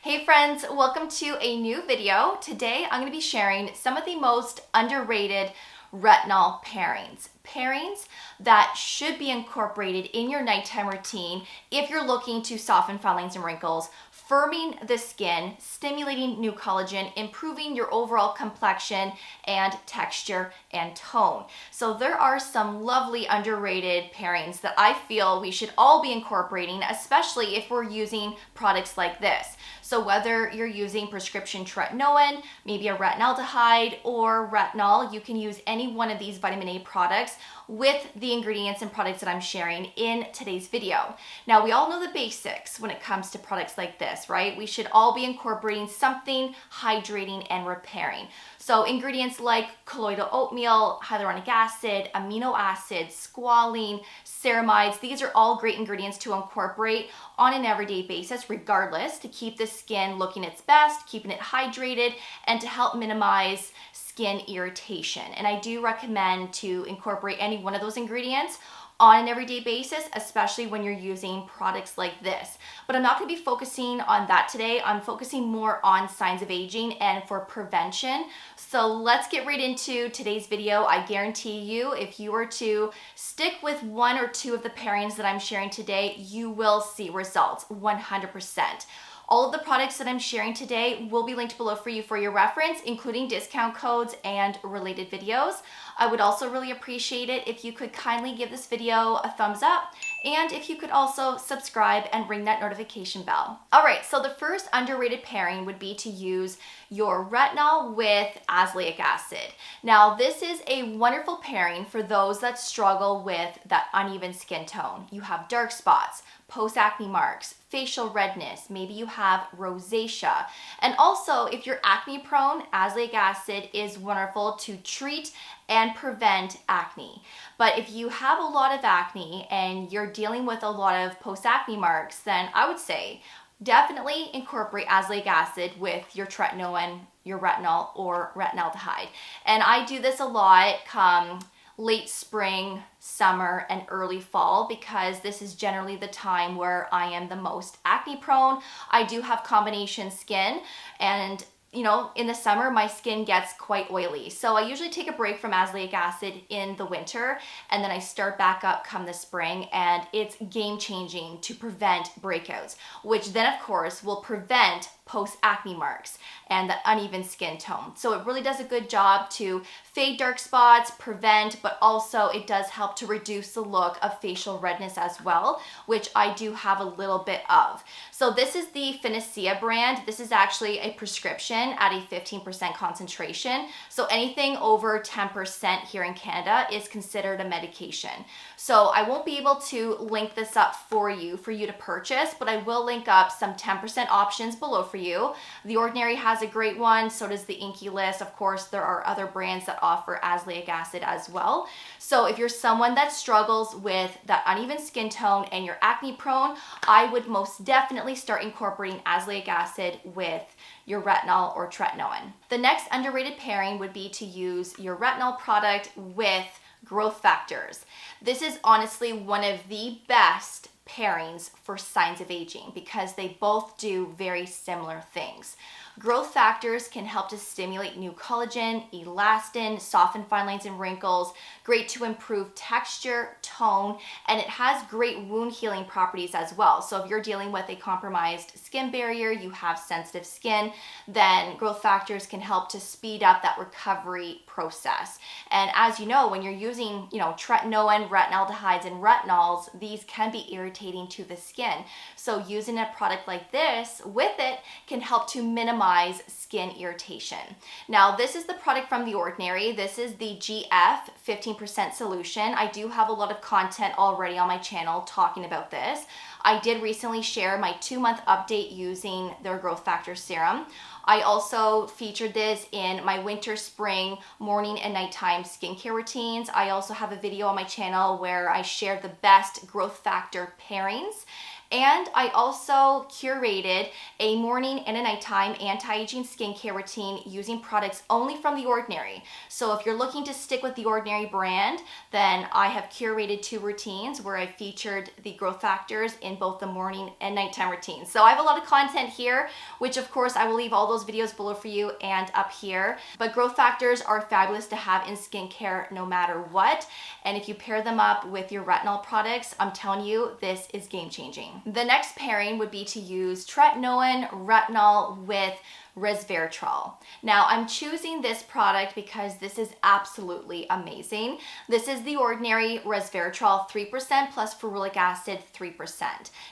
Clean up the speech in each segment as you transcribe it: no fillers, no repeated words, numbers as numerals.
Hey friends, welcome to a new video. Today I'm going to be sharing some of the most underrated retinol pairings. Pairings that should be incorporated in your nighttime routine if you're looking to soften fine lines and wrinkles, firming the skin, stimulating new collagen, improving your overall complexion and texture and tone. So there are some lovely underrated pairings that I feel we should all be incorporating, especially if we're using products like this. So whether you're using prescription tretinoin, maybe a retinaldehyde or retinol, you can use any one of these vitamin A products with the ingredients and products that I'm sharing in today's video. Now, we all know the basics when it comes to products like this, right? We should all be incorporating something hydrating and repairing. So ingredients like colloidal oatmeal, hyaluronic acid, amino acids, squalene, ceramides, these are all great ingredients to incorporate on an everyday basis, regardless, to keep the skin looking its best, keeping it hydrated, and to help minimize skin irritation. And I do recommend to incorporate any one of those ingredients on an everyday basis, especially when you're using products like this. But I'm not going to be focusing on that today. I'm focusing more on signs of aging and for prevention. So let's get right into today's video. I guarantee you, if you were to stick with one or two of the pairings that I'm sharing today, you will see results 100%. All of the products that I'm sharing today will be linked below for you for your reference, including discount codes and related videos. I would also really appreciate it if you could kindly give this video a thumbs up, and if you could also subscribe and ring that notification bell. All right, so the first underrated pairing would be to use your retinol with azelaic acid. Now, this is a wonderful pairing for those that struggle with that uneven skin tone. You have dark spots, post-acne marks, facial redness, maybe you have rosacea. And also, if you're acne prone, azelaic acid is wonderful to treat and prevent acne. But if you have a lot of acne and you're dealing with a lot of post-acne marks, then I would say definitely incorporate azelaic acid with your tretinoin, your retinol, or retinaldehyde. And I do this a lot come late spring, summer, and early fall, because this is generally the time where I am the most acne prone. I do have combination skin, and in the summer, my skin gets quite oily. So I usually take a break from azelaic acid in the winter, and then I start back up come the spring, and it's game changing to prevent breakouts, which then of course will prevent post-acne marks and that uneven skin tone. So it really does a good job to fade dark spots, prevent, but also it does help to reduce the look of facial redness as well, which I do have a little bit of. So this is the Finacea brand. This is actually a prescription at a 15% concentration. So anything over 10% here in Canada is considered a medication. So I won't be able to link this up for you to purchase, but I will link up some 10% options below for you. The Ordinary has a great one, so does the Inky List. Of course, there are other brands that offer azelaic acid as well. So if you're someone that struggles with that uneven skin tone and you're acne prone, I would most definitely start incorporating azelaic acid with your retinol or tretinoin. The next underrated pairing would be to use your retinol product with growth factors. This is honestly one of the best pairings for signs of aging because they both do very similar things. Growth factors can help to stimulate new collagen, elastin, soften fine lines and wrinkles, great to improve texture, tone, and it has great wound healing properties as well. So if you're dealing with a compromised skin barrier, you have sensitive skin, then growth factors can help to speed up that recovery process. And as you know, when you're using, tretinoin, retinaldehydes, and retinols, these can be irritating to the skin. So using a product like this with it can help to minimize skin irritation. Now, this is the product from The Ordinary. This is the GF 15% solution. I do have a lot of content already on my channel talking about this. I did recently share my 2-month update using their growth factor serum. I also featured this in my winter, spring, morning and nighttime skincare routines. I also have a video on my channel where I share the best growth factor pairings. And I also curated a morning and a nighttime anti-aging skincare routine using products only from The Ordinary. So if you're looking to stick with The Ordinary brand, then I have curated 2 routines where I featured the growth factors in both the morning and nighttime routines. So I have a lot of content here, which of course I will leave all those videos below for you and up here. But growth factors are fabulous to have in skincare no matter what. And if you pair them up with your retinol products, I'm telling you, this is game changing. The next pairing would be to use tretinoin retinol with resveratrol. Now I'm choosing this product because this is absolutely amazing. This is The Ordinary resveratrol 3% plus ferulic acid 3%.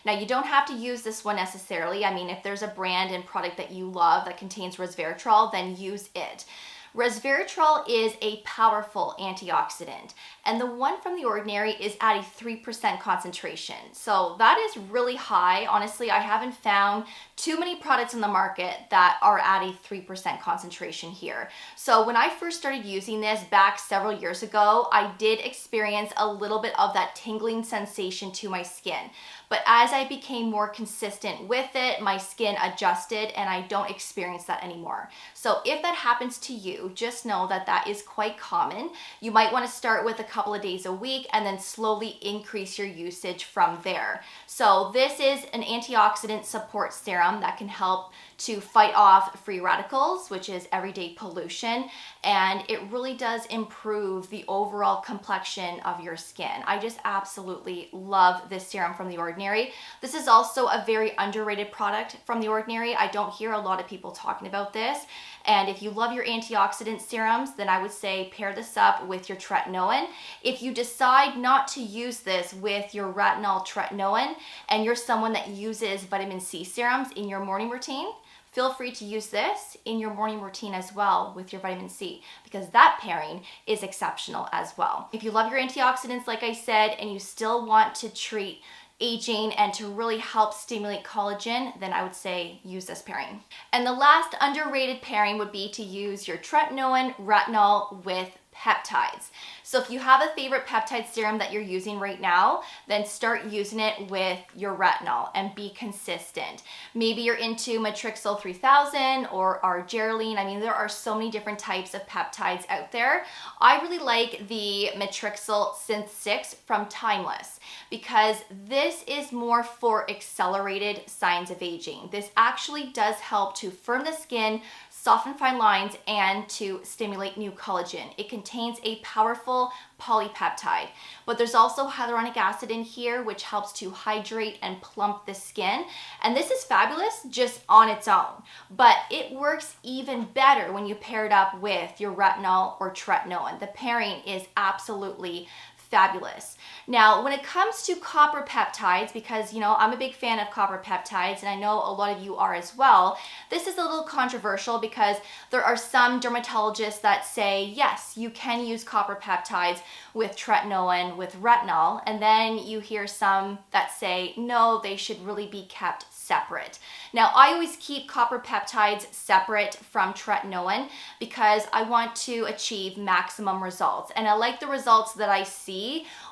Now you don't have to use this one necessarily. I mean, if there's a brand and product that you love that contains resveratrol, then use it. Resveratrol is a powerful antioxidant, and the one from The Ordinary is at a 3% concentration. So that is really high. Honestly, I haven't found too many products in the market that are at a 3% concentration here. So when I first started using this back several years ago, I did experience a little bit of that tingling sensation to my skin. But as I became more consistent with it, my skin adjusted and I don't experience that anymore. So if that happens to you, just know that that is quite common. You might want to start with a couple of days a week and then slowly increase your usage from there. So this is an antioxidant support serum that can help to fight off free radicals, which is everyday pollution, and it really does improve the overall complexion of your skin. I just absolutely love this serum from The Ordinary. This is also a very underrated product from The Ordinary. I don't hear a lot of people talking about this, and if you love your antioxidant serums, then I would say pair this up with your tretinoin. If you decide not to use this with your retinol tretinoin and you're someone that uses vitamin C serums in your morning routine, feel free to use this in your morning routine as well with your vitamin C, because that pairing is exceptional as well. If you love your antioxidants, like I said, and you still want to treat aging and to really help stimulate collagen, then I would say use this pairing. And the last underrated pairing would be to use your tretinoin retinol with peptides. So if you have a favorite peptide serum that you're using right now, then start using it with your retinol and be consistent. Maybe you're into Matrixyl 3000 or Argireline. I mean, there are so many different types of peptides out there. I really like the Matrixyl Synth 6 from Timeless because this is more for accelerated signs of aging. This actually does help to firm the skin, soften fine lines, and to stimulate new collagen. It contains a powerful polypeptide, but there's also hyaluronic acid in here, which helps to hydrate and plump the skin. And this is fabulous just on its own, but it works even better when you pair it up with your retinol or tretinoin. The pairing is absolutely fabulous. Now, when it comes to copper peptides, because I'm a big fan of copper peptides, and I know a lot of you are as well, this is a little controversial because there are some dermatologists that say, yes, you can use copper peptides with tretinoin, with retinol, and then you hear some that say, no, they should really be kept separate. Now, I always keep copper peptides separate from tretinoin because I want to achieve maximum results, and I like the results that I see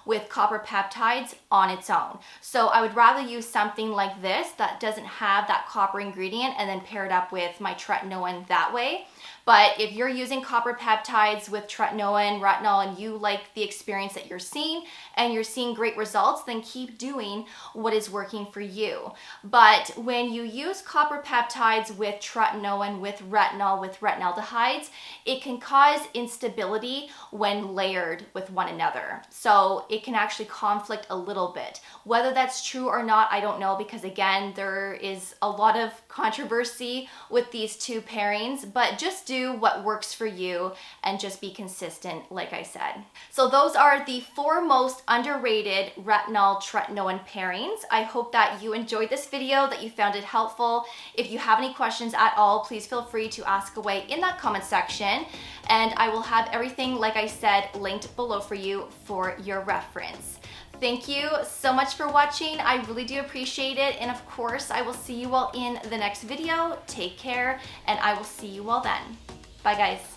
with copper peptides on its own. So I would rather use something like this that doesn't have that copper ingredient and then pair it up with my tretinoin that way. But if you're using copper peptides with tretinoin, retinol, and you like the experience that you're seeing and you're seeing great results, then keep doing what is working for you. But when you use copper peptides with tretinoin, with retinaldehydes, it can cause instability when layered with one another. So it can actually conflict a little bit. Whether that's true or not, I don't know, because again, there is a lot of controversy with these two pairings, but just do what works for you and just be consistent, like I said. So those are the 4 most underrated retinol tretinoin pairings. I hope that you enjoyed this video, that you found it helpful. If you have any questions at all, please feel free to ask away in that comment section, and I will have everything, like I said, linked below for you for your reference. Thank you so much for watching. I really do appreciate it. And of course, I will see you all in the next video. Take care, and I will see you all then. Bye, guys.